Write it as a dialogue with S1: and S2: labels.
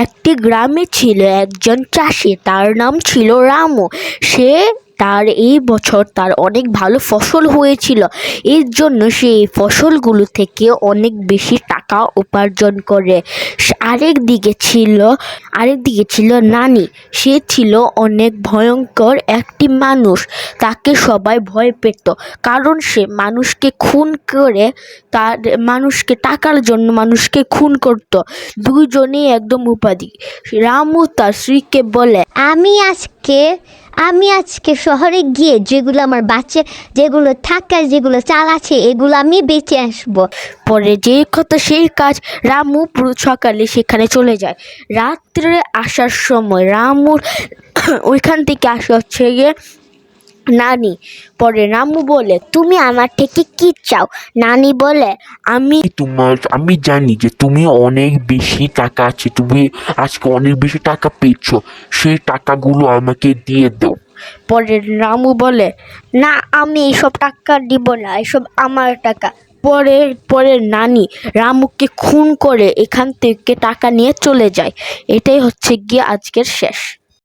S1: একটি গ্রামে ছিল একজন চাষি, তার নাম ছিল রামু। তার এই বছর তার অনেক ভালো ফসল হয়েছিল। এর জন্য সে এই ফসলগুলো থেকে অনেক বেশি টাকা উপার্জন করে। আরেকদিকে ছিল নানি। সে ছিল অনেক ভয়ঙ্কর একটি মানুষ। তাকে সবাই ভয় পেত, কারণ সে মানুষকে খুন করে, টাকার জন্য মানুষকে খুন করত। দুজনেই একদম উপাধি। রামু তার স্ত্রীকে বলে,
S2: আমি আজকে শহরে গিয়ে যেগুলো আমার বাচ্চা, যেগুলো থাকার, যেগুলো চাল আছে, এগুলো আমি বেঁচে আসবো।
S1: পরে যে কথা সেই কাজ। রামু পুরো সকালে সেখানে চলে যায়। রাত্রে আসার সময় রামুর ওইখান থেকে আসা হচ্ছে গিয়ে নানি। পরে রামু বলে, তুমি আমার থেকে কি চাও? নানি বলে,
S3: আমি জানি যে তুমি অনেক বেশি টাকা আছে, তুমি আজকে অনেক বেশি টাকা পেয়েছো, সেই টাকাগুলো আমাকে দিয়ে দাও।
S1: পরে রামু বলে, না, আমি এইসব টাকা দিব না, এসব আমার টাকা। পরে নানি রামুকে খুন করে এখান থেকে টাকা নিয়ে চলে যায়। এটাই হচ্ছে গিয়ে আজকের শেষ।